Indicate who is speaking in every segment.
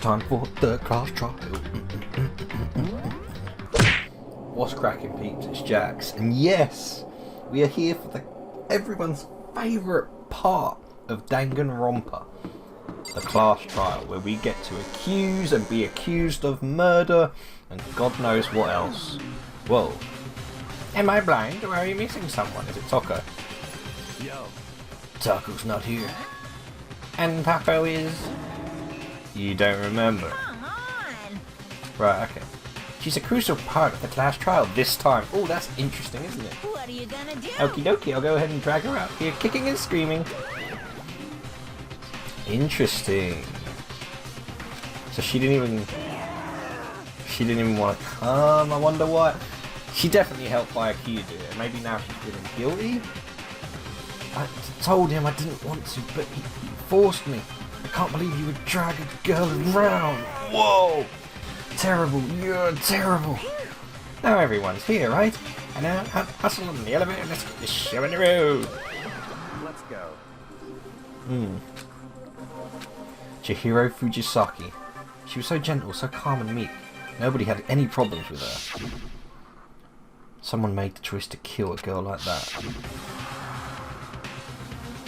Speaker 1: time for the class trial. What's cracking, peeps? It's Jax, and yes, we are here for everyone's favourite part of Danganronpa, the class trial, where we get to accuse and be accused of murder and God knows what else. Whoa. Am I blind, or are you missing someone? Is it Toko?
Speaker 2: Yo.
Speaker 1: Toko's not here. And Paco is... You don't remember.
Speaker 3: Come on.
Speaker 1: Right, okay. She's a crucial part of the class trial this time. Oh, that's interesting, isn't it?
Speaker 3: What are you gonna do?
Speaker 1: Okie dokie, I'll go ahead and drag her out here, kicking and screaming. Interesting. So she didn't even want to come. I wonder why. She definitely helped Bayaki do it. Maybe now she's feeling guilty. I told him I didn't want to, but he forced me. I can't believe you would drag a girl around. Whoa! Terrible, you're terrible. Now everyone's here, right? And now hustle on the elevator. Let's get this show on the road.
Speaker 2: Let's go.
Speaker 1: Chihiro Fujisaki. She was so gentle, so calm and meek. Nobody had any problems with her. Someone made the choice to kill a girl like that.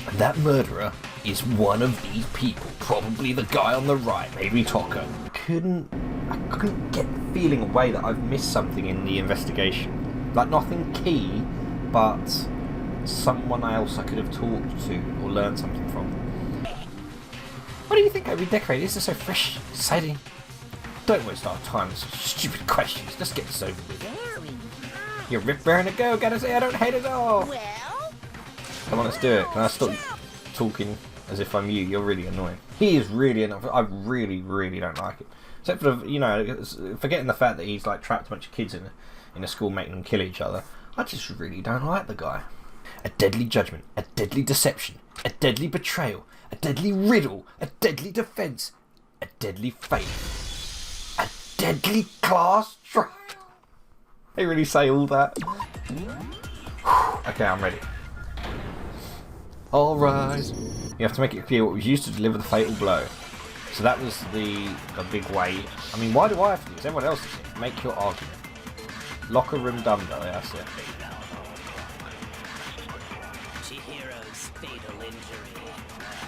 Speaker 1: And that murderer is one of these people. Probably the guy on the right, maybe Toko. I couldn't get the feeling away that I've missed something in the investigation. Like nothing key, but someone else I could have talked to or learned something from. What do you think I redecorated? This is so fresh, exciting. Don't waste our time with such stupid questions. Let's get this over with. You're rip raring to go. Gotta say I don't hate it all.
Speaker 3: Well,
Speaker 1: Come on, let's do it. Can I stop talking as if I'm you? You're really annoying. He is really annoying. I really, really don't like it. Except for the, you know, forgetting the fact that he's like trapped a bunch of kids in a school, making them kill each other. I just really don't like the guy. A deadly judgment, a deadly deception, a deadly betrayal, a deadly riddle, a deadly defense, a deadly fate, a deadly class trial. They really say all that. Okay, I'm ready. All rise. You have to make it clear what was used to deliver the fatal blow. So that was the big way. I mean, why do I have to do this? Everyone else is here. Make your argument. Locker room dumbbell, yeah, that's it.
Speaker 4: Chihiro's fatal injury.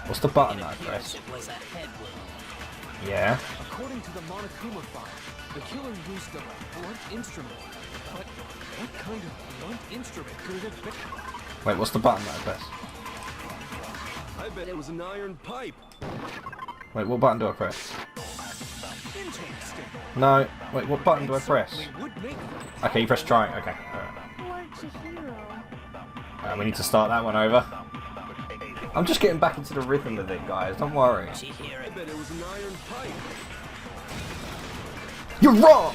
Speaker 1: What's the button that I press?
Speaker 4: It was a head wound.
Speaker 1: Yeah.
Speaker 2: According to the Monokuma file, the killer used a blunt instrument. But what kind of blunt instrument could it have been?
Speaker 1: Wait, what's the button that I press?
Speaker 2: I bet it was an iron pipe.
Speaker 1: Wait, what button do I press?
Speaker 2: Interesting.
Speaker 1: No. Wait, what button do I press?
Speaker 2: Would make
Speaker 1: Okay, you press try. Okay. Alright, we need to start that one over. I'm just getting back into the rhythm of it, guys. Don't worry.
Speaker 2: I bet it was an iron pipe.
Speaker 1: You're wrong!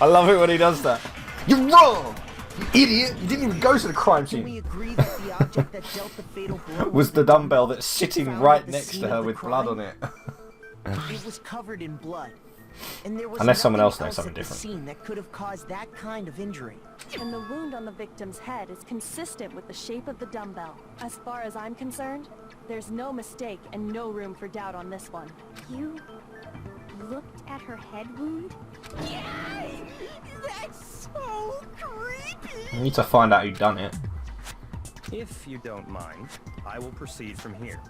Speaker 1: I love it when he does that. You're wrong! You idiot! You didn't even go to the crime
Speaker 5: Can we
Speaker 1: scene.
Speaker 5: agree that the object that dealt the fatal blow
Speaker 1: Was the dumbbell that's sitting right next to her with blood on it.
Speaker 5: It was covered in blood. And there was
Speaker 1: Unless someone
Speaker 5: nothing
Speaker 1: else knows something
Speaker 5: at the
Speaker 1: different.
Speaker 5: scene that could have caused that kind of injury.
Speaker 6: And the wound on the victim's head is consistent with the shape of the dumbbell. As far as I'm concerned, there's no mistake and no room for doubt on this one.
Speaker 7: You looked at her head wound?
Speaker 3: yay! That's so creepy.
Speaker 1: We need to find out who done it.
Speaker 8: If you don't mind, I will proceed from here.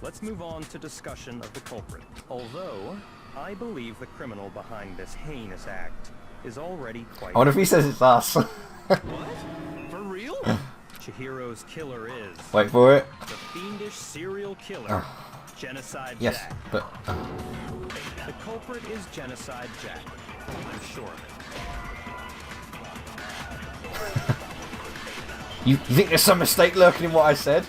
Speaker 8: Let's move on to discussion of the culprit. Although, I believe the criminal behind this heinous act is already quite...
Speaker 1: I wonder if he says it's us.
Speaker 2: What? For real?
Speaker 8: Chihiro's killer is...
Speaker 1: Wait for it.
Speaker 8: The fiendish serial killer, Genocide
Speaker 1: Yes,
Speaker 8: Jack.
Speaker 1: but...
Speaker 8: The culprit is Genocide Jack. I'm sure of it.
Speaker 1: You think there's some mistake lurking in what I said?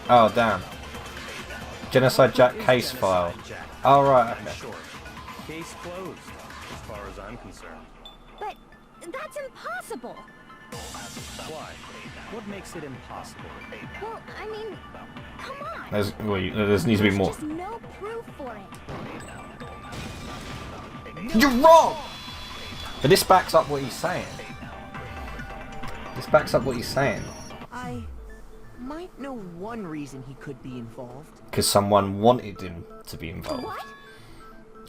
Speaker 1: Oh, damn. Genocide Jack case file.
Speaker 8: Genocide Jack.
Speaker 1: Oh, right,
Speaker 8: I'm
Speaker 1: okay.
Speaker 8: sure. Case closed, as far as I'm concerned.
Speaker 7: But that's impossible.
Speaker 8: Why? What makes it impossible?
Speaker 7: Well, I mean, come on.
Speaker 1: There needs to be more.
Speaker 7: There's just no proof for it.
Speaker 1: You're wrong! But this backs up what he's saying. This backs up what he's saying.
Speaker 6: I
Speaker 5: might know one reason he could be involved.
Speaker 1: Because someone wanted him to be involved.
Speaker 3: What?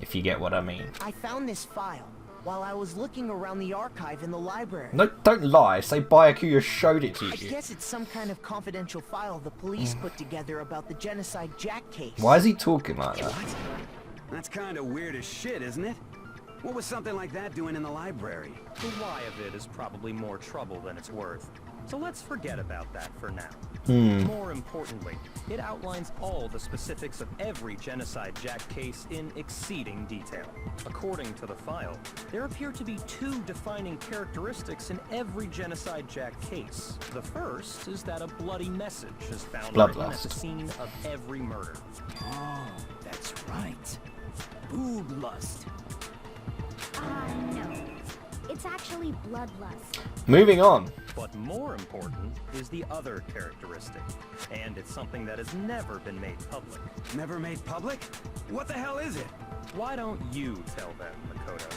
Speaker 1: If you get what I mean.
Speaker 5: I found this file while I was looking around the archive in the library.
Speaker 1: No, don't lie. Say Byakuya showed it to
Speaker 5: I
Speaker 1: you.
Speaker 5: guess it's some kind of confidential file the police put together about the Genocide Jack case.
Speaker 1: Why is he talking like that?
Speaker 9: What? That's kind of weird as shit, isn't it? What was something like that doing in the library?
Speaker 8: The why of it is probably more trouble than it's worth. So let's forget about that for now. More importantly, it outlines all the specifics of every Genocide Jack case in exceeding detail. According to the file, there appear to be two defining characteristics in every Genocide Jack case. The first is that a bloody message is found written at the scene of every murder.
Speaker 2: Oh, that's right. Boob lust.
Speaker 7: No. It's actually bloodlust.
Speaker 1: Moving on.
Speaker 8: But more important is the other characteristic, and it's something that has never been made public.
Speaker 9: Never made public? What the hell is it?
Speaker 8: Why don't you tell them, Makoto?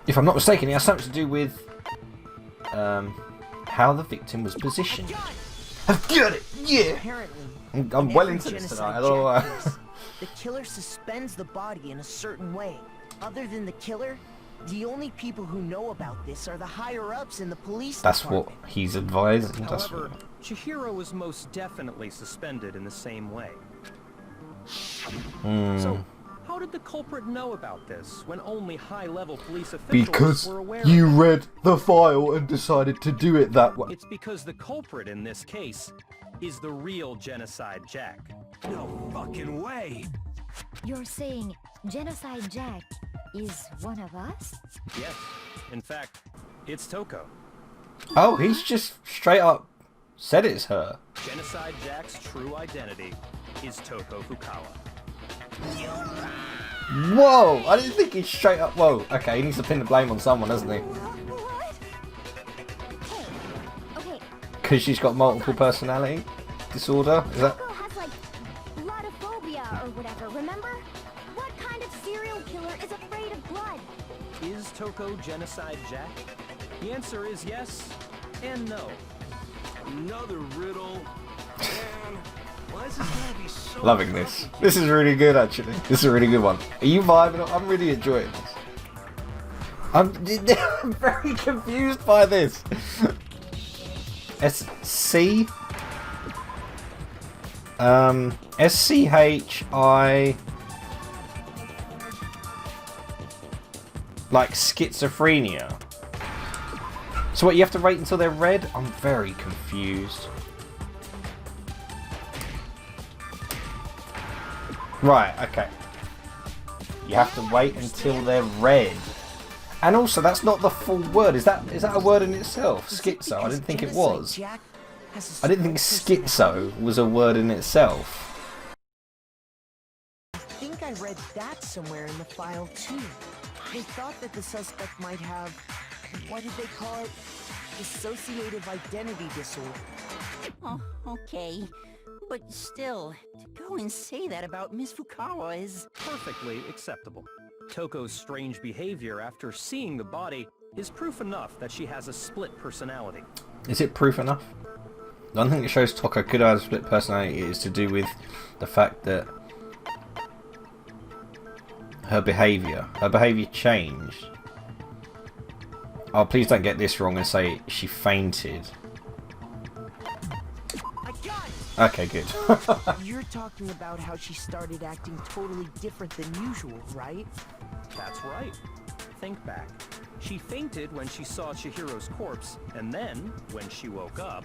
Speaker 1: If I'm not mistaken, it has something to do with how the victim was positioned. I've got it! Yeah!
Speaker 5: Apparently,
Speaker 1: I'm
Speaker 5: in
Speaker 1: well
Speaker 5: every
Speaker 1: into this
Speaker 5: Genocide
Speaker 1: tonight. I don't know why.
Speaker 5: Jack case, the killer suspends the body in a certain way. Other than the killer, the only people who know about this are the higher-ups in the police
Speaker 1: That's what
Speaker 5: department.
Speaker 1: he's advising. That's
Speaker 8: However,
Speaker 1: what...
Speaker 8: Chihiro was most definitely suspended in the same way.
Speaker 1: Hmm.
Speaker 8: So, how did the culprit know about this when only high-level police officials
Speaker 1: Because
Speaker 8: were aware
Speaker 1: you
Speaker 8: of it?
Speaker 1: read the file and decided to do it that way.
Speaker 8: It's because the culprit in this case is the real Genocide Jack.
Speaker 9: No fucking way!
Speaker 7: You're saying Genocide Jack is one of us?
Speaker 8: Yes, in fact, it's Toko.
Speaker 1: Oh, he's just straight up said it's her.
Speaker 8: Genocide Jack's true identity is Toko Fukawa.
Speaker 1: Whoa! I didn't think he's straight up. Whoa, okay, he needs to pin the blame on someone, doesn't he?
Speaker 7: What? Hey, okay,
Speaker 1: Because she's got multiple personality disorder? Is that.
Speaker 7: Toko has like bloodophobia or whatever, remember? What kind of serial killer is afraid of blood?
Speaker 8: Is Toko Genocide Jack? The answer is yes and no.
Speaker 2: Another riddle. Man, why is this gonna be so
Speaker 1: Loving this. This is really good, actually. This is a really good one. Are you vibing? I'm really enjoying this. I'm very confused by this. SC? SCHI. Like schizophrenia. So what, you have to wait until they're read? I'm very confused. Right, okay. You have to wait until they're read. And also, that's not the full word. Is that a word in itself? Schizo? I didn't think it was. I didn't think schizo was a word in itself.
Speaker 5: I think I read that somewhere in the file too. They thought that the suspect might have, what did they call it? Dissociative identity disorder.
Speaker 4: Oh, okay. But still, to go and say that about Miss Fukawa is...
Speaker 8: Perfectly acceptable. Toko's strange behavior after seeing the body is proof enough that she has a split personality.
Speaker 1: Is it proof enough? The one thing that shows Toko could have a split personality is to do with the fact that her behaviour changed. Oh, please don't get this wrong and say she fainted.
Speaker 5: I got it!
Speaker 1: Okay, good.
Speaker 5: You're talking about how she started acting totally different than usual, right?
Speaker 8: That's right. Think back. She fainted when she saw Chihiro's corpse, and then, when she woke up...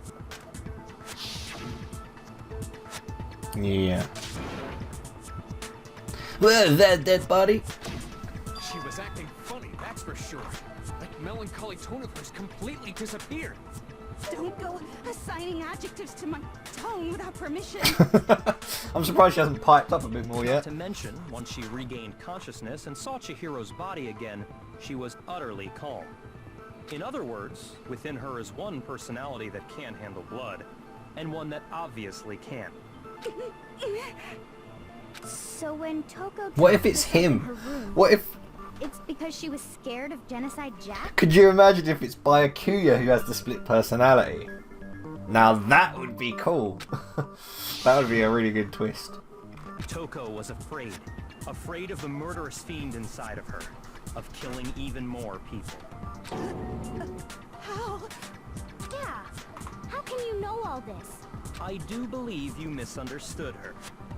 Speaker 1: Yeah. Well, that dead body?
Speaker 2: She was acting funny, that's for sure. That melancholy tone of hers completely disappeared.
Speaker 6: Don't go assigning adjectives to my tongue without permission.
Speaker 1: I'm surprised she hasn't piped up a bit more
Speaker 8: Not
Speaker 1: yet.
Speaker 8: to mention, once she regained consciousness and saw Chihiro's body again, she was utterly calm. In other words, within her is one personality that can handle blood, and one that obviously can't.
Speaker 7: So when Toko
Speaker 1: What if
Speaker 7: tried
Speaker 1: it's
Speaker 7: to open
Speaker 1: him?
Speaker 7: her room,
Speaker 1: What if
Speaker 7: it's because she was scared of Genocide Jack?
Speaker 1: Could you imagine if it's Byakuya who has the split personality? Now that would be cool. That would be a really good twist.
Speaker 8: Toko was afraid. Afraid of the murderous fiend inside of her. Of killing even more people.
Speaker 7: How? Yeah. How can you know all this?
Speaker 8: I do believe you misunderstood her.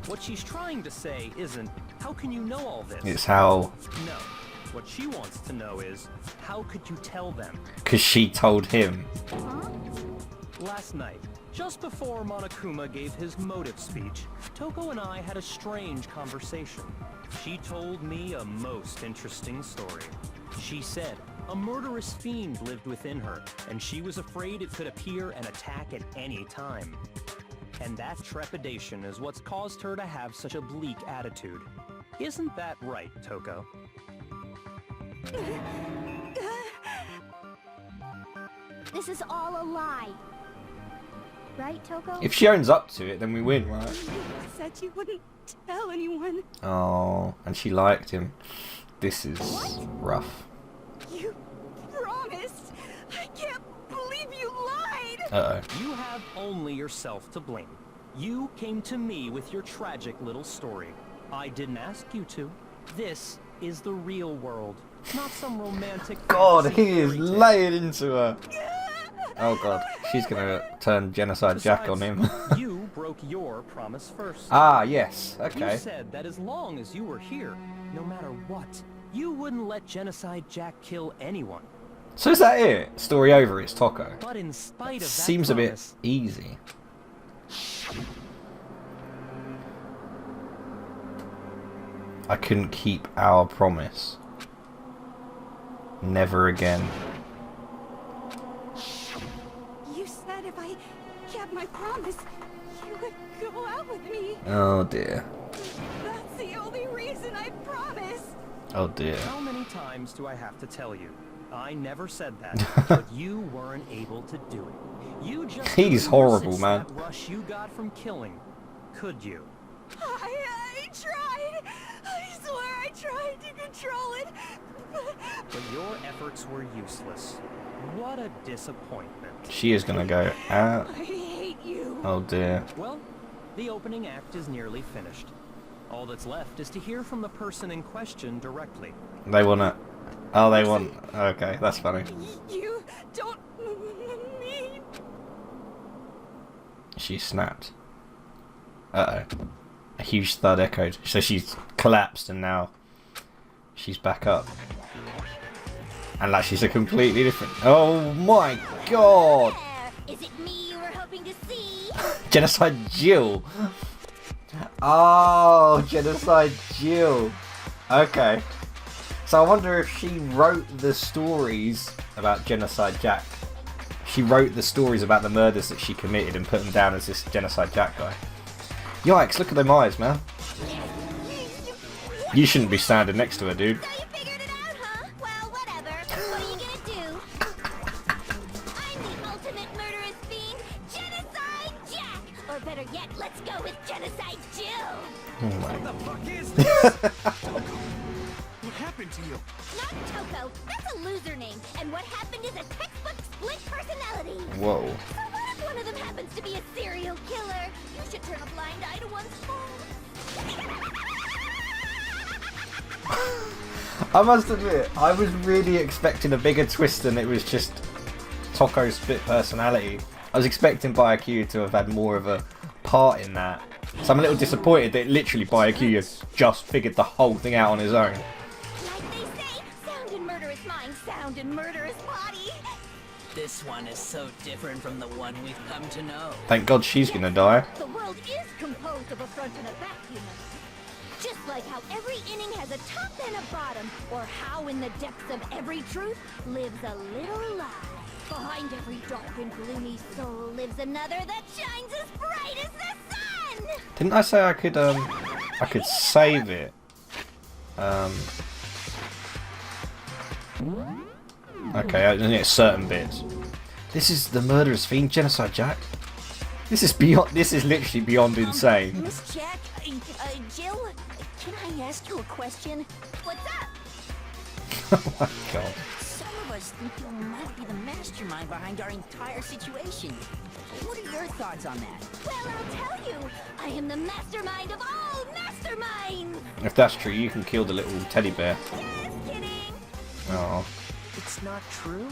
Speaker 8: What she's trying to say isn't, how can you know all this?
Speaker 1: It's how...
Speaker 8: No. What she wants to know is, how could you tell them?
Speaker 1: Because she told him.
Speaker 7: Huh?
Speaker 8: Last night, just before Monokuma gave his motive speech, Toko and I had a strange conversation. She told me a most interesting story. She said a murderous fiend lived within her, and she was afraid it could appear and attack at any time. And that trepidation is what's caused her to have such a bleak attitude. Isn't that right, Toko?
Speaker 7: This is all a lie. Right, Toko?
Speaker 1: If she owns up to it, then we win, right?
Speaker 6: You said you wouldn't tell anyone.
Speaker 1: Oh, and she liked him. This is rough.
Speaker 6: You promised. I can't believe you lied.
Speaker 1: Uh-oh.
Speaker 8: You have only yourself to blame. You came to me with your tragic little story. I didn't ask you to. This is the real world, not some romantic...
Speaker 1: God,
Speaker 8: fantasy
Speaker 1: he is
Speaker 8: fairy tale.
Speaker 1: laying into her. Oh god, she's gonna turn Genocide Jack on him.
Speaker 8: You broke your promise first.
Speaker 1: Ah, yes, okay.
Speaker 8: You said that as long as you were here, no matter what, you wouldn't let Genocide Jack kill anyone.
Speaker 1: So is that it? Story over, it's Toko.
Speaker 8: But in spite of that
Speaker 1: Seems a bit
Speaker 8: promise,
Speaker 1: easy. I couldn't keep our promise. Never again.
Speaker 6: You said if I kept my promise, you would go out with me.
Speaker 1: Oh dear.
Speaker 6: That's the only reason I promised.
Speaker 1: Oh dear.
Speaker 8: how many times do I have to tell you? I never said that, but you weren't able to do it. You just
Speaker 1: He's
Speaker 8: couldn't
Speaker 1: horrible,
Speaker 8: resist
Speaker 1: man.
Speaker 8: that rush you got from killing, could you?
Speaker 6: I tried. I swear I tried to control it.
Speaker 8: But your efforts were useless. What a disappointment.
Speaker 1: She is gonna go out.
Speaker 6: I hate you.
Speaker 1: Oh dear.
Speaker 8: Well, the opening act is nearly finished. All that's left is to hear from the person in question directly.
Speaker 1: They wanna... Oh, they want... Okay, that's funny.
Speaker 6: You don't mean...
Speaker 1: She snapped. Uh-oh. A huge thud echoed. So she's collapsed and now she's back up. And like she's a completely different... Oh my god!
Speaker 7: Is it me you were hoping to see?
Speaker 1: Genocide Jill! Oh, Genocide Jill. Okay. So I wonder if she wrote the stories about Genocide Jack. She wrote the stories about the murders that she committed and put them down as this Genocide Jack guy. Yikes, look at them eyes, man. You shouldn't be standing next to her, dude.
Speaker 7: So you figured it out, huh? Well, whatever. What are you gonna do? I'm the ultimate murderous fiend, Genocide Jack! Or better yet, let's go with Genocide Jill!
Speaker 1: Oh my.
Speaker 9: What the fuck is this?
Speaker 2: What happened to you?
Speaker 7: Not Toko, that's a loser name, and what happened is a textbook split personality!
Speaker 1: Whoa.
Speaker 7: So what if one of them happens to be a serial killer? You should turn a blind eye to one's faults.
Speaker 1: I must admit, I was really expecting a bigger twist than it was just Toko's split personality. I was expecting Byakuya to have had more of a part in that. So I'm a little disappointed that literally Byakuya just figured the whole thing out on his own.
Speaker 7: Like they say, sound in murderous mind, sound in murderous body.
Speaker 10: This one is so different from the one we've come to know.
Speaker 1: Thank God she's gonna die.
Speaker 7: The world is composed of a front and a back, human. Just like how every inning has a top and a bottom, or how in the depths of every truth lives a little lie. Behind every dark and gloomy soul lives another that shines as bright as the sun!
Speaker 1: Didn't I say I could save it? Okay, only at certain bits. This is the murderous fiend, Genocide Jack. This is beyond. This is literally beyond insane.
Speaker 7: Miss Jack, Jill, can I ask you a question? What's up?
Speaker 1: Oh my god.
Speaker 4: Some of us think you might be the mastermind behind our entire situation. What are your thoughts on that?
Speaker 7: Well, I'll tell you, I am the mastermind of all masterminds.
Speaker 1: If that's true, you can kill the little teddy bear.
Speaker 7: Just kidding.
Speaker 1: Oh.
Speaker 5: It's not true?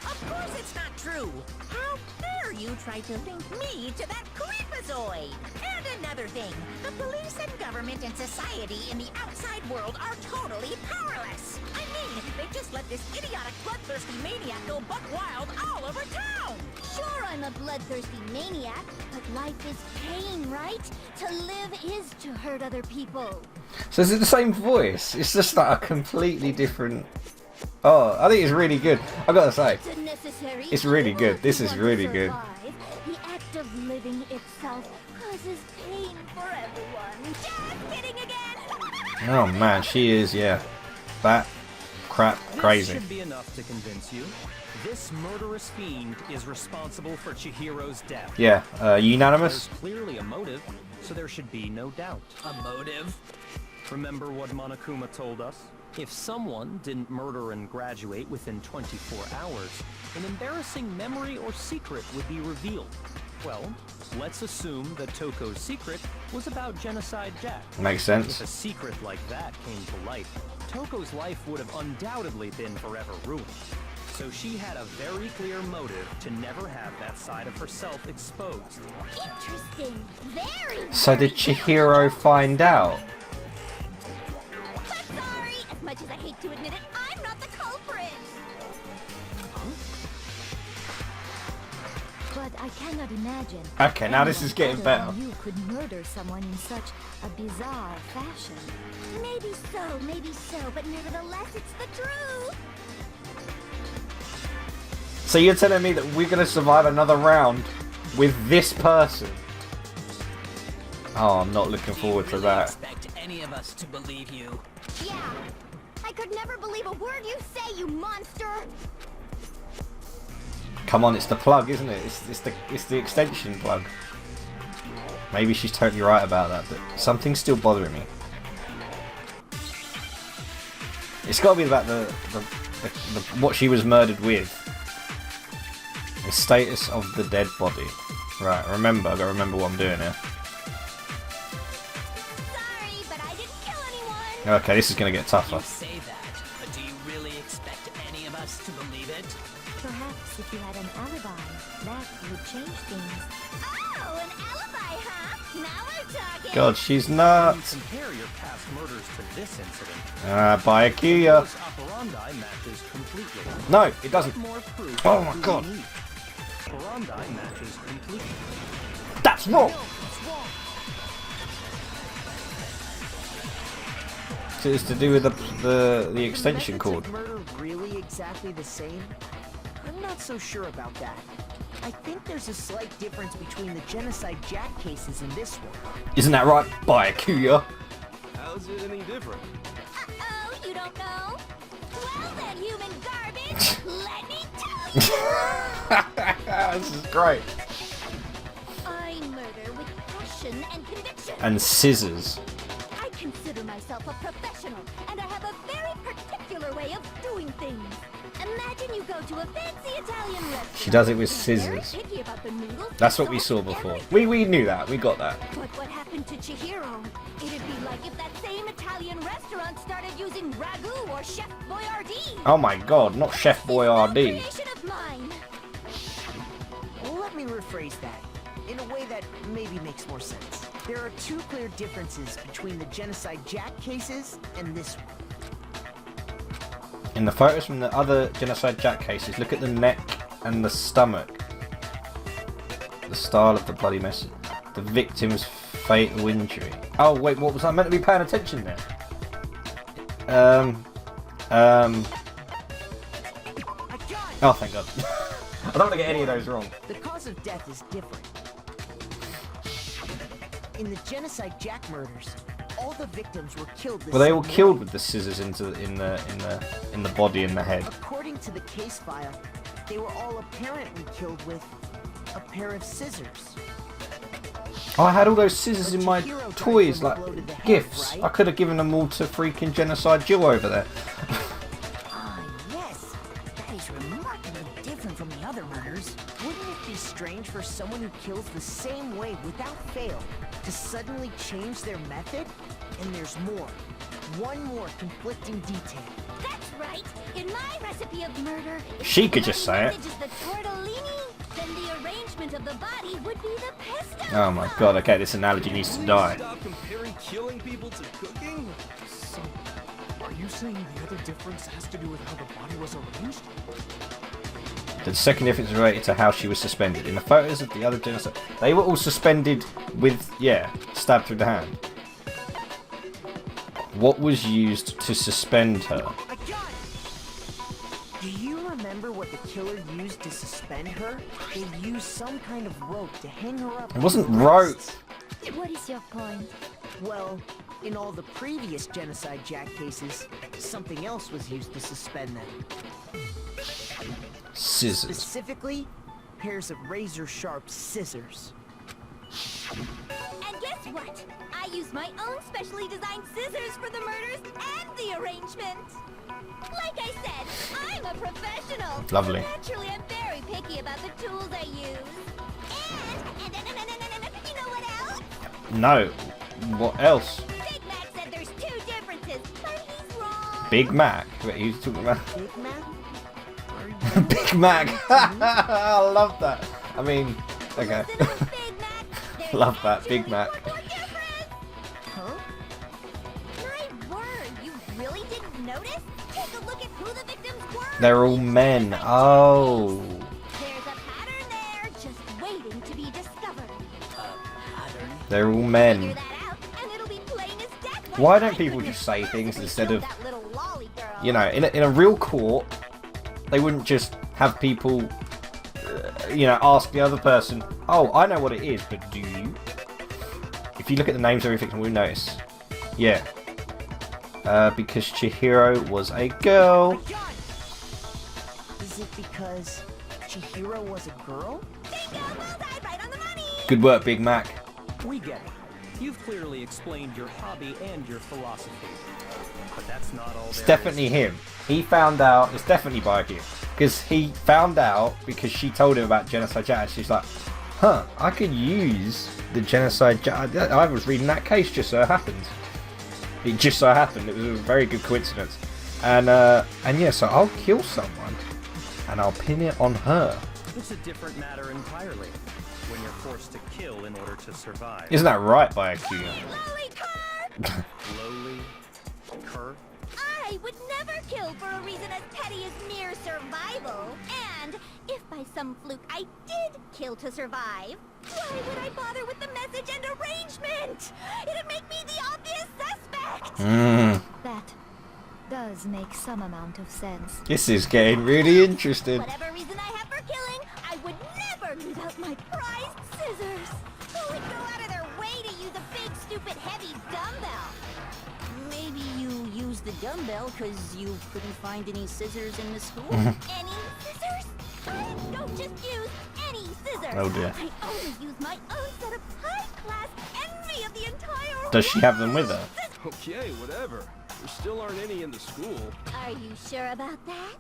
Speaker 4: Of course it's not true! How dare you try to link me to that creepazoid! And another thing, the police and government and society in the outside world are totally powerless! I mean, they just let this idiotic bloodthirsty maniac go buck wild all over town!
Speaker 7: Sure, I'm a bloodthirsty maniac, but life is pain, right? To live is to hurt other people.
Speaker 1: So is it the same voice? It's just like a completely different... Oh, I think it's really good. I gotta say, it's really good. This is really good.
Speaker 7: The act of living itself causes pain for everyone. Just kidding again.
Speaker 1: Oh man, she is, yeah. That crap crazy.
Speaker 8: This should be enough to convince you. This murderous fiend is responsible for Chihiro's death.
Speaker 1: Yeah, unanimous.
Speaker 8: There's clearly a motive, so there should be no doubt.
Speaker 10: A motive?
Speaker 8: Remember what Monokuma told us? If someone didn't murder and graduate within 24 hours, an embarrassing memory or secret would be revealed. Well, let's assume that TOKO'S secret was about Genocide Jack.
Speaker 1: Makes sense.
Speaker 8: If a secret like that came to light, TOKO'S life would have undoubtedly been forever ruined. So she had a very clear motive to never have that side of herself exposed.
Speaker 7: Interesting. Very.
Speaker 1: So did Chihiro find out?
Speaker 7: I'm sorry. As much as I hate to admit it, I'm not the culprit.
Speaker 11: But I cannot imagine.
Speaker 1: Okay, now this is getting better.
Speaker 11: You could murder someone in such a bizarre fashion.
Speaker 7: Maybe so, but nevertheless, it's the truth.
Speaker 1: So you're telling me that we're going to survive another round with this person? Oh, I'm not looking forward to that.
Speaker 10: Expect any of us to believe you?
Speaker 7: Yeah. I could never believe a word you say, you monster.
Speaker 1: Come on, it's the plug, isn't it? It's the extension plug. Maybe she's totally right about that, but something's still bothering me. It's got to be about the what she was murdered with. The status of the dead body. Right, remember, I gotta remember what I'm doing here.
Speaker 7: Sorry, but I didn't kill anyone.
Speaker 1: Okay, this is gonna get tougher.
Speaker 10: You say that, but do you really expect any of us to believe it?
Speaker 11: Perhaps if you had an alibi, that would change things.
Speaker 7: Oh, an alibi, huh? Now we're talking.
Speaker 1: God, she's
Speaker 8: When
Speaker 1: nuts.
Speaker 8: you compare your past murders to this incident,
Speaker 1: By Akuya.
Speaker 8: Chihiro's operandi matches completely.
Speaker 1: No, it doesn't.
Speaker 8: What more proof
Speaker 1: Oh my
Speaker 8: do we
Speaker 1: god.
Speaker 8: need? Operandi matches completely.
Speaker 1: That's wrong. So it's to do with the extension
Speaker 5: Methods
Speaker 1: cord.
Speaker 5: of murder really exactly the same? I'm not so sure about that. I think there's a slight difference between the Genocide Jack cases and this one.
Speaker 1: Isn't that right, by Akuya?
Speaker 2: How's it any different?
Speaker 7: Uh-oh, you don't know? Well then, human garbage, let me tell you.
Speaker 1: This is great.
Speaker 7: I murder with passion and conviction.
Speaker 1: And scissors.
Speaker 7: I consider myself a professional, and I have a very particular way of doing things. Imagine you go to a fancy Italian restaurant.
Speaker 1: She does it with
Speaker 7: You're very
Speaker 1: scissors.
Speaker 7: picky about the noodles,
Speaker 1: That's what we
Speaker 7: sauce,
Speaker 1: saw before.
Speaker 7: everything.
Speaker 1: We knew that. We got that.
Speaker 7: But what happened to Chihiro? It'd be like if that same Italian restaurant started using ragu or Chef Boyardee.
Speaker 1: Oh my god, not Chef Boyardee.
Speaker 7: Creation of mine.
Speaker 5: Let me rephrase that in a way that maybe makes more sense. There are two clear differences between the Genocide Jack cases and this one.
Speaker 1: In the photos from the other Genocide Jack cases, look at the neck and the stomach. The style of the bloody message. The victim's fatal injury. Oh wait, what was I meant to be paying attention there? Oh, thank God. I don't want to get any of those wrong.
Speaker 5: The cause of death is different. In the Genocide Jack murders, all the victims were killed.
Speaker 1: Were they all killed with the scissors in the body and the head?
Speaker 5: According to the case file, they were all apparently killed with a pair of scissors.
Speaker 1: Oh, I had all those scissors in my toys, like gifts. I could have given them all to freaking Genocide Jill over there.
Speaker 5: other murders. Wouldn't it be strange for someone who kills the same way without fail to suddenly change their method? And there's more. One more conflicting detail.
Speaker 7: That's right. In my recipe of murder, if
Speaker 1: She
Speaker 7: the
Speaker 1: could just say it.
Speaker 7: message is the tortellini, then the arrangement of the body would be the pesto.
Speaker 1: Oh my god, okay, this analogy needs to die.
Speaker 2: Stop comparing killing people to cooking? So, are you saying the other difference has to do with how the body was arranged?
Speaker 1: The second difference is related to how she was suspended. In the photos of the other genocide, they were all suspended with, yeah, stabbed through the hand. What was used to suspend her?
Speaker 5: I got it! Do you remember what the killer used to suspend her? They used some kind of rope to hang her up.
Speaker 1: It wasn't rope.
Speaker 7: What is your point?
Speaker 5: Well, in all the previous Genocide Jack cases, something else was used to suspend them.
Speaker 1: Scissors.
Speaker 5: Specifically, pairs of razor-sharp scissors.
Speaker 7: And guess what? I use my own specially designed scissors for the murders and the arrangement. Like I said, I'm a professional.
Speaker 1: Lovely.
Speaker 7: Naturally, I'm very picky about the tools I use. And you know what else?
Speaker 1: No. What else?
Speaker 7: Big Mac said there's two differences, but he's wrong.
Speaker 1: Big Mac? What are you talking about?
Speaker 5: Big Mac?
Speaker 1: Big Mac! I love that. I mean, okay.
Speaker 7: Listen to Big Mac. There's
Speaker 1: Love that, Big
Speaker 7: actually
Speaker 1: Mac.
Speaker 7: one more difference.
Speaker 5: Huh?
Speaker 7: My word, you really didn't notice? Take a look at who the victims were.
Speaker 1: They're all men. Oh.
Speaker 7: There's a pattern there, just waiting to be discovered.
Speaker 10: Pattern.
Speaker 1: They're all
Speaker 7: Figure
Speaker 1: men.
Speaker 7: that out, and it'll be plain as death.
Speaker 1: Why don't people just say things instead of,
Speaker 7: That little lolly girl.
Speaker 1: you know, in a real court, they wouldn't just have people, you know, ask the other person, oh, I know what it is, but do you? If you look at the names of every victim, we'll notice. Yeah. Because Chihiro was a girl.
Speaker 5: I got it! Is it because Chihiro was a girl?
Speaker 7: Bingo, bullseye, right on the money.
Speaker 1: Good work, Big Mac.
Speaker 8: We get it. You've clearly explained your hobby and your philosophy. But that's not all
Speaker 1: It's
Speaker 8: there
Speaker 1: definitely
Speaker 8: is.
Speaker 1: him. He found out, it's definitely by him. Because he found out because she told him about Genocide Jack. She's like, huh, I could use the Genocide Jack. I was reading that case, just so happened. It just so happened. It was a very good coincidence. And yeah, so I'll kill someone and I'll pin it on her.
Speaker 8: It's a different matter entirely. When you're forced to kill in order to survive.
Speaker 1: Isn't that right, by Akira?
Speaker 7: Lolly car.
Speaker 8: Lowly cur.
Speaker 7: I would never kill for a reason as petty as mere survival. And if by some fluke I did kill to survive, why would I bother with the message and arrangement? It'd make me the obvious suspect.
Speaker 11: That does make some amount of sense.
Speaker 1: This is getting really interesting.
Speaker 7: Whatever reason I have for killing, I would never leave out my prized scissors. Who would go out of their way to use a big, stupid, heavy dumbbell?
Speaker 4: Maybe you used the dumbbell because you couldn't find any scissors in the school?
Speaker 7: Any scissors? I don't just use any scissors.
Speaker 1: Oh dear.
Speaker 7: I only use my own set of high-class envy of the entire
Speaker 1: Does she have them with her?
Speaker 2: Okay, whatever. There still aren't any in the school.
Speaker 7: Are you sure about that?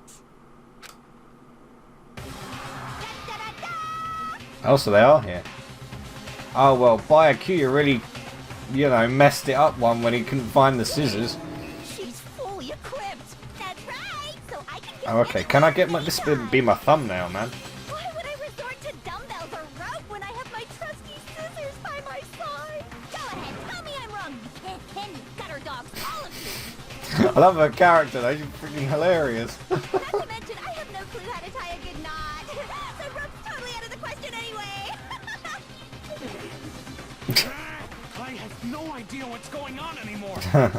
Speaker 1: Oh, so they are here. Oh well, Byakuya really, you know, messed it up one when he couldn't find the scissors.
Speaker 7: She's fully equipped. That's right. So I can
Speaker 1: Oh, okay. Can I get my this be my thumbnail, man?
Speaker 7: Why would I resort to dumbbells or rope when I have my trusty scissors by my side? Go ahead, tell me I'm wrong, you candy gutter dogs, all of you.
Speaker 1: I love her character though. She's freaking hilarious.
Speaker 7: Not to mention, I have no clue how to tie a good knot. So rope's totally out of the question anyway.
Speaker 2: I have no idea what's going on anymore.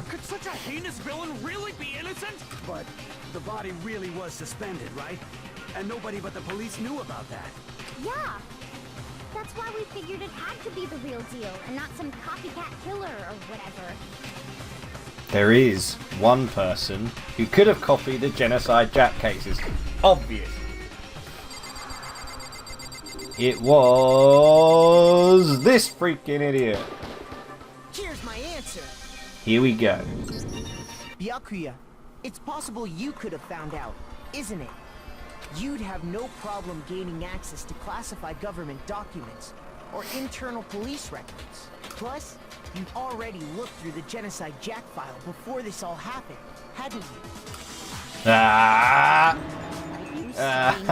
Speaker 2: Could such a heinous villain really be innocent?
Speaker 9: But the body really was suspended, right? And nobody but the police knew about that.
Speaker 7: Yeah. That's why we figured it had to be the real deal and not some copycat killer or whatever.
Speaker 1: There is one person who could have copied the Genocide Jack cases. Obvious. It was this freaking idiot.
Speaker 5: Here's my answer.
Speaker 1: Here we go.
Speaker 5: Byakuya, it's possible you could have found out, isn't it? you'd have no problem gaining access to classified government documents or internal police records. Plus, you'd already looked through the Genocide Jack file before this all happened, hadn't you?
Speaker 1: Ah!
Speaker 4: Are you saying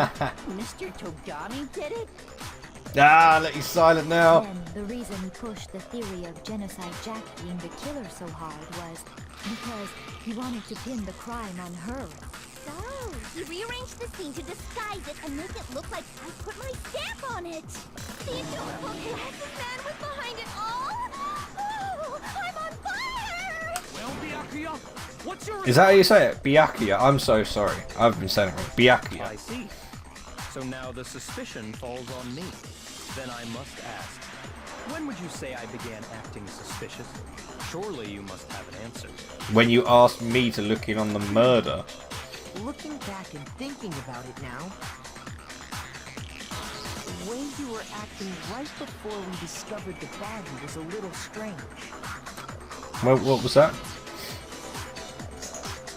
Speaker 4: Mr. Togami did it?
Speaker 1: Ah, look, he's silent now.
Speaker 11: Then the reason he pushed the theory of Genocide Jack being the killer so hard was because he wanted to pin the crime on her.
Speaker 7: So, he rearranged the scene to disguise it and make it look like I put my stamp on it. The adorable glasses man was behind it all. Oh, I'm on fire!
Speaker 2: Well, Byakuya, what's your
Speaker 1: Is that how you say it? Byakuya. I'm so sorry. I've been saying it wrong. Byakuya.
Speaker 8: I see. So now the suspicion falls on me. Then I must ask, when would you say I began acting suspicious? Surely you must have an answer.
Speaker 1: When you asked me to look in on the murder.
Speaker 5: Looking back and thinking about it now, the way you were acting right before we discovered the body was a little strange.
Speaker 1: What was that?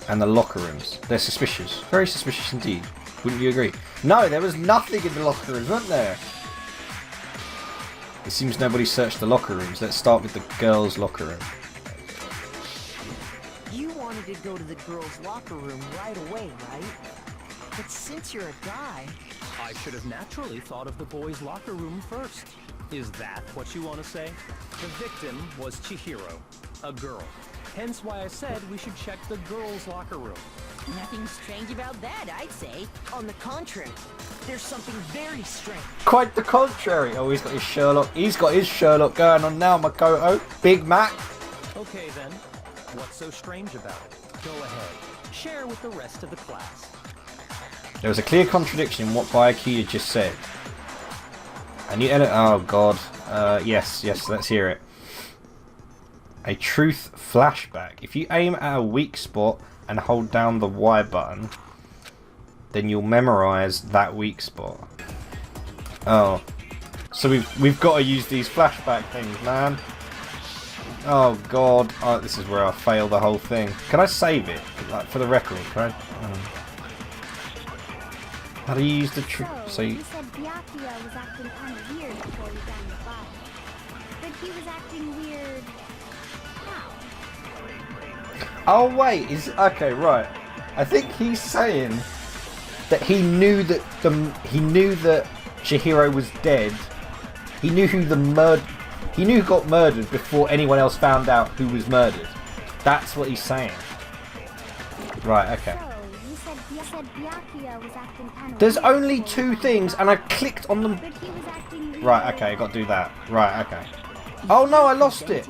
Speaker 1: And the locker rooms. They're suspicious. Very suspicious indeed. Wouldn't you agree? No, there was nothing in the locker rooms, wasn't there? It seems nobody searched the locker rooms. Let's start with the girls' locker room.
Speaker 5: You wanted to go to the girls' locker room right away, right? But since you're a guy...
Speaker 8: I should have naturally thought of the boys' locker room first. Is that what you want to say? The victim was Chihiro, a girl. Hence why I said we should check the girls' locker room.
Speaker 4: Nothing strange about that, I'd say.
Speaker 5: On the contrary, there's something very strange.
Speaker 1: Quite the contrary. Oh, he's got his Sherlock. He's got his Sherlock going on now, Makoto. Big Mac.
Speaker 8: Okay then, what's so strange about it? Go ahead, share with the rest of the class.
Speaker 1: There was a clear contradiction in what Byakuya just said. And you edit. Oh God. Yes. Let's hear it. A truth flashback. If you aim at a weak spot and hold down the Y button, then you'll memorize that weak spot. Oh, so we've got to use these flashback things, man. Oh God. Oh, this is where I fail the whole thing. Can I save it, like for the record? Can I? How do you use the truth? So
Speaker 7: you said Byakuya was acting kind of weird before he found the body. But he was acting weird. How?
Speaker 1: Oh wait, is okay, right. I think he's saying that he knew that Chihiro was dead. He knew who who got murdered before anyone else found out who was murdered. That's what he's saying. Right, okay.
Speaker 7: So, you said Byakuya was acting kind of
Speaker 1: There's
Speaker 7: weird
Speaker 1: only
Speaker 7: before
Speaker 1: two
Speaker 7: he found
Speaker 1: things
Speaker 7: the
Speaker 1: and I
Speaker 7: body.
Speaker 1: clicked on them.
Speaker 7: But he was acting weird.
Speaker 1: Right, okay, I got to do that. Right, okay. Oh no, I lost it.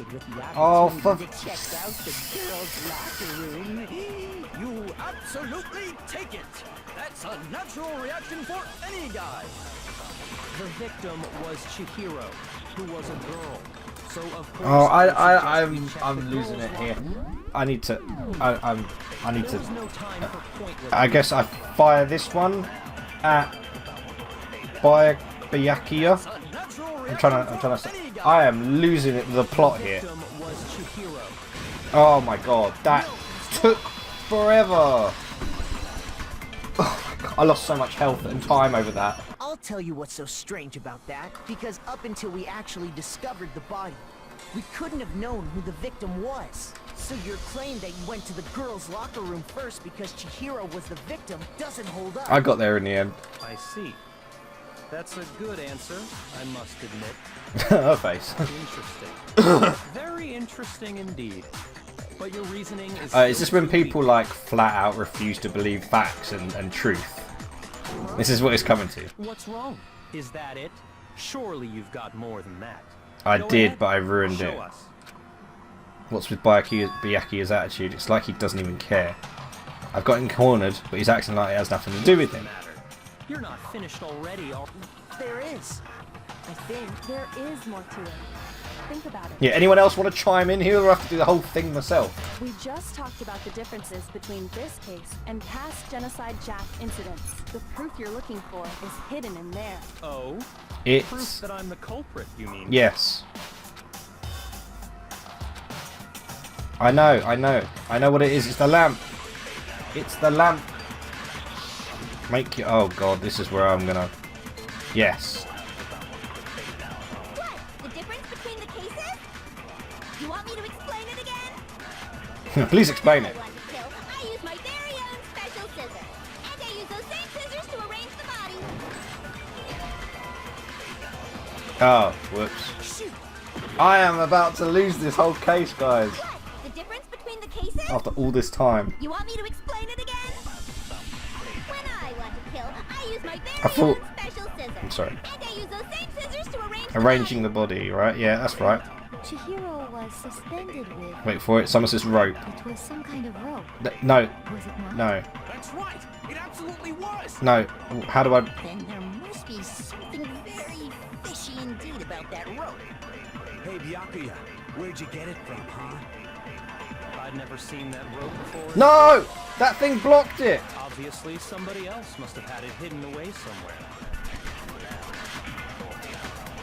Speaker 1: Oh, for...
Speaker 4: Check out the girls' locker room.
Speaker 2: You absolutely take it! That's a natural reaction for any guy!
Speaker 8: The victim was Chihiro, who was a girl. So of course,
Speaker 1: Oh,
Speaker 8: I'm
Speaker 1: losing it here. I need to. I need
Speaker 8: There was
Speaker 1: to.
Speaker 8: no time for pointless.
Speaker 1: I guess I fire this one at Byakuya. I'm trying to. I am losing it with the plot
Speaker 8: The
Speaker 1: here.
Speaker 8: victim was Chihiro.
Speaker 1: Oh my God, that took forever. Oh my God, I lost so much health and time over that.
Speaker 5: I'll tell you what's so strange about that, because up until we actually discovered the body, we couldn't have known who the victim was. So your claim that you went to the girls' locker room first because Chihiro was the victim doesn't hold up.
Speaker 1: I got there in the end.
Speaker 8: I see. That's a good answer, I must admit.
Speaker 1: Her face.
Speaker 8: Interesting. Very interesting indeed. But your reasoning is...
Speaker 1: Is this when people like flat out refuse to believe facts and truth? This is what it's coming to.
Speaker 8: What's wrong? Is that it? Surely you've got more than that.
Speaker 1: I
Speaker 8: Go
Speaker 1: did,
Speaker 8: ahead.
Speaker 1: but I ruined
Speaker 8: Show
Speaker 1: it.
Speaker 8: us.
Speaker 1: What's with Byakuya's attitude? It's like he doesn't even care. I've got him cornered, but he's acting like it has nothing to do with him.
Speaker 8: You're not finished already, are...
Speaker 5: There is.
Speaker 6: I think there is more to it. Think about it.
Speaker 1: Yeah, anyone else want to chime in here, or I have to do the whole thing myself?
Speaker 6: We just talked about the differences between this case and past Genocide Jack incidents. The proof you're looking for is hidden in there.
Speaker 8: Oh? Proof
Speaker 1: It's...
Speaker 8: that I'm the culprit, you mean?
Speaker 1: Yes. I know what it is. It's the lamp. It's the lamp. Make you. Oh god, this is where I'm gonna. Yes.
Speaker 7: What? The difference between the cases? You want me to explain it again?
Speaker 1: Please explain it.
Speaker 7: I want to kill. I use my very own special scissors. And I use those same scissors to arrange the body.
Speaker 1: Oh, whoops. I am about to lose this whole case, guys.
Speaker 7: What? The difference between the cases?
Speaker 1: After all this time.
Speaker 7: You want me to explain it again? When I want to kill, I use my very
Speaker 1: I thought.
Speaker 7: own special scissors.
Speaker 1: I'm sorry.
Speaker 7: And I use those same scissors to arrange
Speaker 1: Arranging the body, right? Yeah, that's right.
Speaker 11: Chihiro was suspended with...
Speaker 1: Wait for it. Someone says rope.
Speaker 11: It was some kind of rope.
Speaker 1: No.
Speaker 11: Was it not?
Speaker 1: No.
Speaker 2: That's right. It absolutely was.
Speaker 1: No. How do I...
Speaker 4: Then there must be something very fishy indeed about that rope.
Speaker 9: Hey, Byakuya, where'd you get it from, huh?
Speaker 8: I'd never seen that rope before.
Speaker 1: No! That thing blocked it!
Speaker 8: Obviously, somebody else must have had it hidden away somewhere.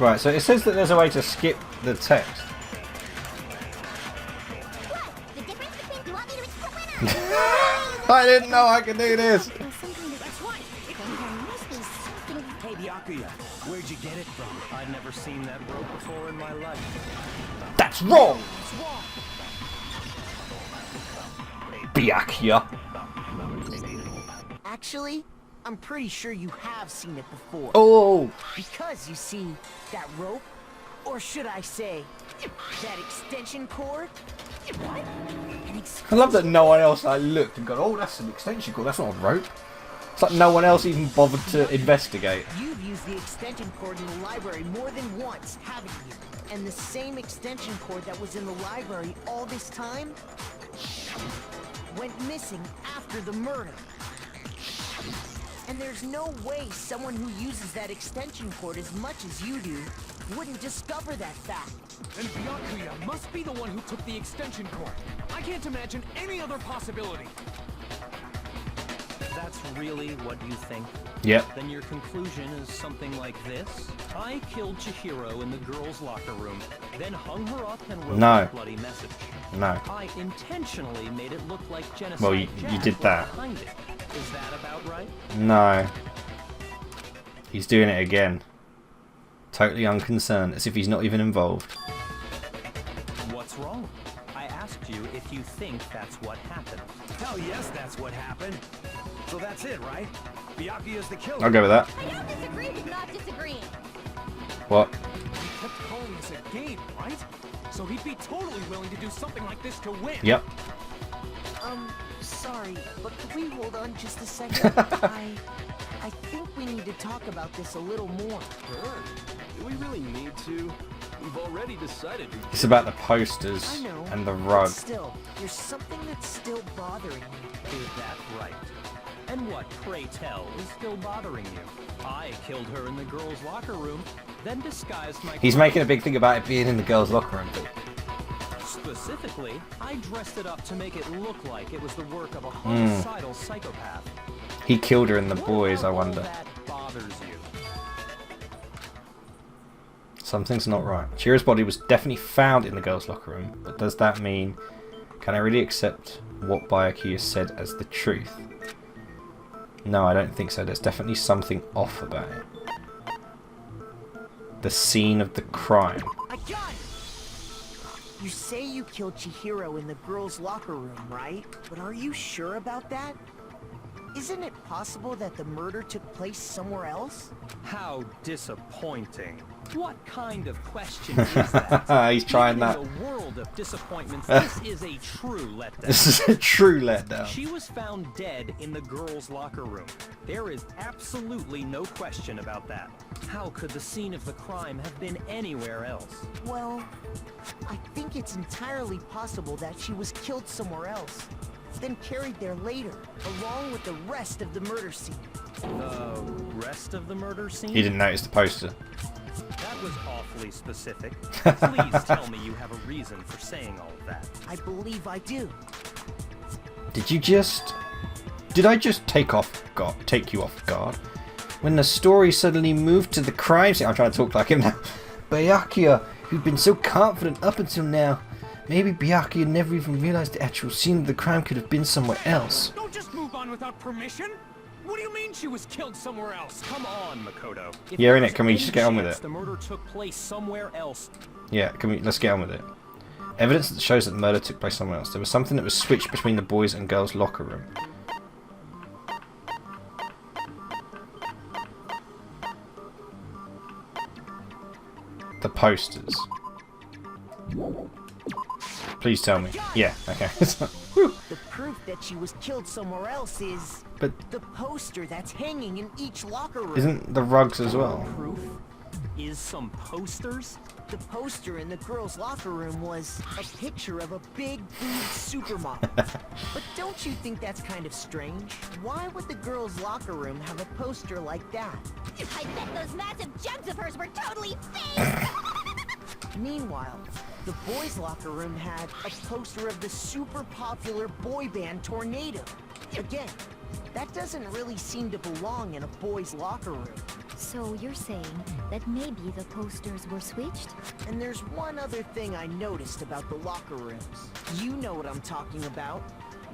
Speaker 1: Right, so it says that there's a way to skip the text.
Speaker 7: What? The difference between... You want me to explain it?
Speaker 1: I didn't know I could do this!
Speaker 7: That's right. Then there must be something...
Speaker 9: Hey, Byakuya, where'd you get it from?
Speaker 8: I'd never seen that rope before in my life.
Speaker 1: That's wrong! Byakuya.
Speaker 5: Actually, I'm pretty sure you have seen it before.
Speaker 1: Oh!
Speaker 5: Because you see, that rope, or should I say, that extension cord? What?
Speaker 1: I love that no one else looked and gone, oh, that's an extension cord, that's not a rope. It's like no one else even bothered to investigate.
Speaker 5: You've used the extension cord in the library more than once, haven't you? And the same extension cord that was in the library all this time went missing after the murder. And there's no way someone who uses that extension cord as much as you do wouldn't discover that fact.
Speaker 2: Then Byakuya must be the one who took the extension cord. I can't imagine any other possibility.
Speaker 8: That's really what you think?
Speaker 1: Yep.
Speaker 8: Then your conclusion is something like this? I killed Chihiro in the girls' locker room, then hung her up and wrote a bloody message.
Speaker 1: No.
Speaker 8: I intentionally made it look like genocide.
Speaker 1: Well, you did that.
Speaker 8: Behind it. Is that about right?
Speaker 1: No. He's doing it again. Totally unconcerned, as if he's not even involved.
Speaker 8: What's wrong? I asked you if you think that's what happened.
Speaker 9: Hell yes, that's what happened. So that's it, right? Byakuya's the killer.
Speaker 1: I'll go with that.
Speaker 7: I don't disagree with not disagreeing.
Speaker 1: What?
Speaker 2: He kept calling this a game, right? So he'd be totally willing to do something like this to win.
Speaker 1: Yep.
Speaker 5: Sorry, but could we hold on just a second? I think we need to talk about this a little more.
Speaker 2: Sure. Do we really need to? We've already decided to.
Speaker 1: It's about the posters
Speaker 5: I know,
Speaker 1: and the
Speaker 5: but
Speaker 1: rug.
Speaker 5: still, there's something that's still bothering me.
Speaker 8: Is that right? And what, pray tell, is still bothering you? I killed her in the girls' locker room, then disguised my...
Speaker 1: He's making a big thing about it being in the girls' locker room.
Speaker 8: Specifically, I dressed it up to make it look like it was the work of a homicidal psychopath.
Speaker 1: He killed her in the boys, I wonder.
Speaker 8: That bothers you.
Speaker 1: Something's not right. Chihiro's body was definitely found in the girls' locker room, but does that mean... Can I really accept what Byakuya said as the truth? No, I don't think so. There's definitely something off about it. The scene of the crime.
Speaker 5: I got it! You say you killed Chihiro in the girls' locker room, right? But are you sure about that? Isn't it possible that the murder took place somewhere else?
Speaker 8: How disappointing. What kind of question is that?
Speaker 1: He's trying that.
Speaker 8: In a world of disappointments, this is a true letdown.
Speaker 1: This is a true letdown.
Speaker 8: She was found dead in the girls' locker room. There is absolutely no question about that. How could the scene of the crime have been anywhere else?
Speaker 5: Well, I think it's entirely possible that she was killed somewhere else, then carried there later, along with the rest of the murder scene.
Speaker 8: The rest of the murder scene?
Speaker 1: He didn't notice the poster.
Speaker 8: That was awfully specific. Please tell me you have a reason for saying all of that.
Speaker 5: I believe I do.
Speaker 1: Did I just take you off guard? When the story suddenly moved to the crime scene... I'm trying to talk like him now. Byakuya, who'd been so confident up until now. Maybe Byakuya never even realized the actual scene of the crime could have been somewhere else.
Speaker 2: Don't just move on without permission. What do you mean she was killed somewhere else?
Speaker 8: Come on, Makoto. If
Speaker 1: Yeah,
Speaker 8: there's
Speaker 1: innit? Can we
Speaker 8: any
Speaker 1: just get on with
Speaker 8: chance
Speaker 1: it?
Speaker 8: The murder took place somewhere else.
Speaker 1: Yeah, let's get on with it. Evidence that shows that the murder took place somewhere else. There was something that was switched between the boys' and girls' locker room. The posters. Please tell me. Yeah, okay.
Speaker 5: The proof that she was killed somewhere else is
Speaker 1: But
Speaker 5: the poster that's hanging in each locker room.
Speaker 1: isn't the rugs as well?
Speaker 8: Proof is some posters.
Speaker 5: The poster in the girls' locker room was a picture of a big boobed supermodel. But don't you think that's kind of strange? Why would the girls' locker room have a poster like that?
Speaker 7: I bet those massive jugs of hers were totally fake!
Speaker 5: Meanwhile, the boys' locker room had a poster of the super popular boy band Tornado. Again, that doesn't really seem to belong in a boys' locker room.
Speaker 11: So you're saying that maybe the posters were switched?
Speaker 5: And there's one other thing I noticed about the locker rooms. You know what I'm talking about,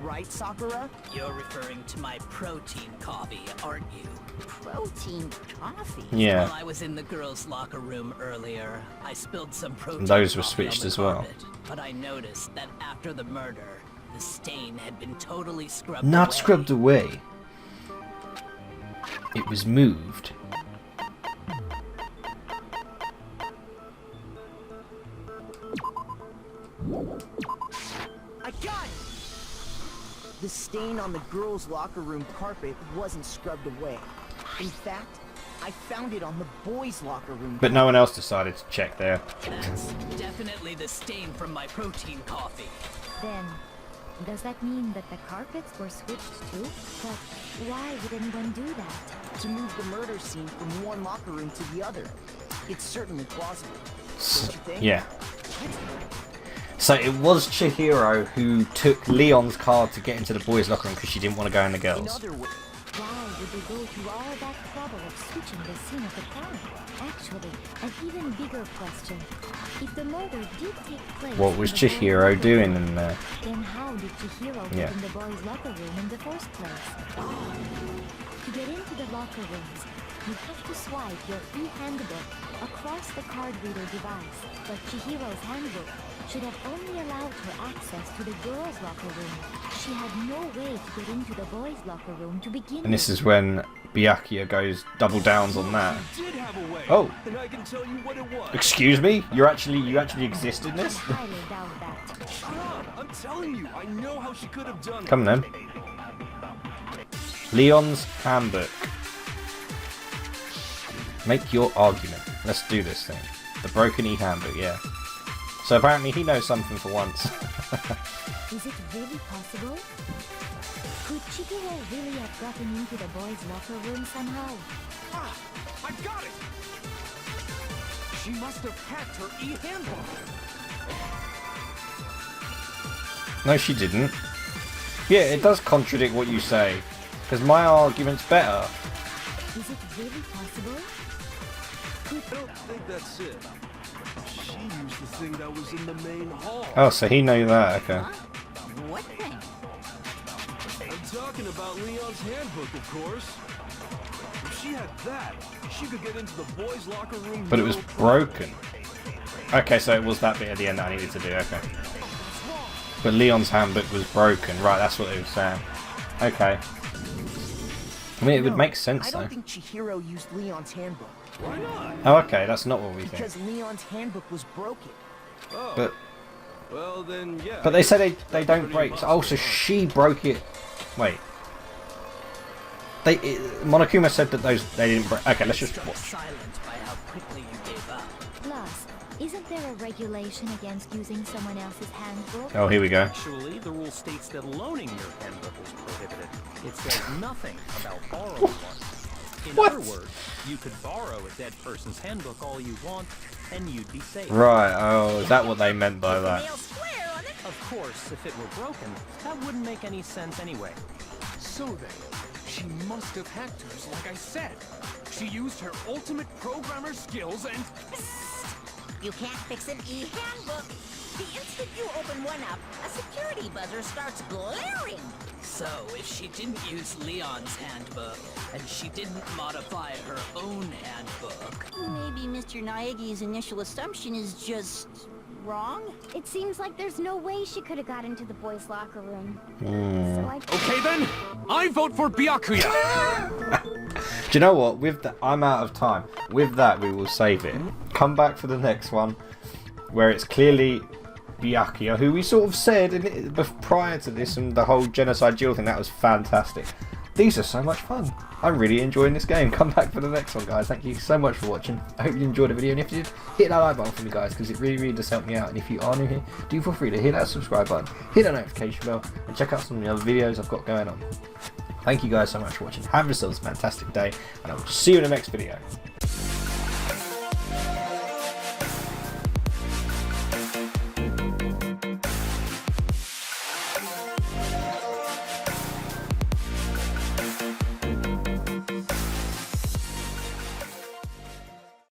Speaker 5: right, Sakura?
Speaker 10: You're referring to my protein coffee, aren't you?
Speaker 5: Protein coffee?
Speaker 1: Yeah.
Speaker 10: While I was in the girls' locker room earlier, I spilled some protein
Speaker 1: Those were
Speaker 10: coffee on
Speaker 1: switched
Speaker 10: the
Speaker 1: as well.
Speaker 10: carpet, but I noticed that after the murder, the stain had been totally scrubbed
Speaker 1: Not
Speaker 10: away.
Speaker 1: scrubbed away. It was moved.
Speaker 5: I got it! The stain on the girls' locker room carpet wasn't scrubbed away. In fact, I found it on the boys' locker room.
Speaker 1: But no one else decided to check there.
Speaker 10: That's definitely the stain from my protein coffee.
Speaker 11: Then, does that mean that the carpets were switched too? But why would anyone do that?
Speaker 5: To move the murder scene from one locker room to the other. It's certainly plausible. Don't you think?
Speaker 1: Yeah. So it was Chihiro who took Leon's card to get into the boys' locker room because she didn't want to go in the
Speaker 5: In
Speaker 1: girls.
Speaker 5: other words,
Speaker 11: Why would they go through all that trouble of switching the scene of the crime? Actually, an even bigger question. If the murder did take place...
Speaker 1: What was
Speaker 11: in the boys'
Speaker 1: Chihiro
Speaker 11: locker
Speaker 1: doing
Speaker 11: room,
Speaker 1: in there?
Speaker 11: then how did Chihiro get
Speaker 1: Yeah.
Speaker 11: in the boys' locker room in the first place? To get into the locker rooms, you have to swipe your e-handbook across the card reader device. But Chihiro's handbook should have only allowed her access to the girls' locker room. She had no way to get into the boys' locker room to begin
Speaker 1: And this
Speaker 11: with.
Speaker 1: is when Byakuya goes double downs on that.
Speaker 2: You did have a way.
Speaker 1: Oh.
Speaker 2: And I can tell you what it was.
Speaker 1: Excuse me? You actually exist in this?
Speaker 11: I highly doubt that.
Speaker 2: Shut up! I'm telling you, I know how she could have done it.
Speaker 1: Come then. Leon's handbook. Make your argument. Let's do this thing. The broken e-handbook, yeah. So apparently he knows something for once.
Speaker 11: Is it really possible? Could Chihiro really have gotten into the boys' locker room somehow?
Speaker 2: Ah, I got it! She must have hacked her e-handbook.
Speaker 1: No, she didn't. Yeah, it does contradict what you say. Because my argument's better.
Speaker 11: Is it really possible?
Speaker 2: I don't think that's it. She used the thing that was in the main hall.
Speaker 1: Oh, so he knew that, okay.
Speaker 4: What thing?
Speaker 2: I'm talking about Leon's handbook, of course. If she had that, she could get into the boys' locker room.
Speaker 1: But it was broken. Okay, so it was that bit at the end that I needed to do, okay. But Leon's handbook was broken. Right, that's what they were saying. Okay. I mean, it would make sense,
Speaker 5: I
Speaker 1: though.
Speaker 5: don't think Chihiro used Leon's handbook.
Speaker 2: Why not?
Speaker 1: Oh, okay, that's not what we think.
Speaker 5: Because Leon's handbook was broken.
Speaker 2: Oh.
Speaker 1: But
Speaker 2: Well, then, yeah.
Speaker 1: they say they don't break. Oh, so she broke it. Wait. Monokuma said that they didn't break. Okay, let's just
Speaker 10: Struck
Speaker 1: watch.
Speaker 10: silent by how quickly you gave up.
Speaker 11: Plus, isn't there a regulation against using someone else's handbook?
Speaker 1: Oh, here we go.
Speaker 8: Actually, the rule states that loaning your handbook is prohibited. It says nothing about borrowing one. In
Speaker 1: What?
Speaker 8: other words, you could borrow a dead person's handbook all you want, and you'd be safe.
Speaker 1: Right, oh, is that what they meant by that?
Speaker 4: Nail square on it.
Speaker 8: Of course, if it were broken, that wouldn't make any sense anyway.
Speaker 2: So then, she must have hacked hers, like I said. She used her ultimate programmer skills and...
Speaker 4: You can't fix an e-handbook. The instant you open one up, a security buzzer starts glaring.
Speaker 10: So, if she didn't use Leon's handbook, and she didn't modify her own handbook...
Speaker 7: Maybe Mr. Naegi's initial assumption is just... wrong?
Speaker 11: It seems like there's no way she could have got into the boys' locker room. So I...
Speaker 2: Okay then, I vote for Byakuya.
Speaker 1: Do you know what? With that, I'm out of time. With that, we will save it. Come back for the next one, where it's clearly Byakuya, who we sort of said prior to this and the whole genocide duel thing. That was fantastic. These are so much fun. I'm really enjoying this game. Come back for the next one, guys. Thank you so much for watching. I hope you enjoyed the video, and if you did, hit that like button for me, guys, because it really does help me out. And if you are new here, do feel free to hit that subscribe button, hit that notification bell, and check out some of the other videos I've got going on. Thank you guys so much for watching. Have yourselves a fantastic day, and I will see you in the next video.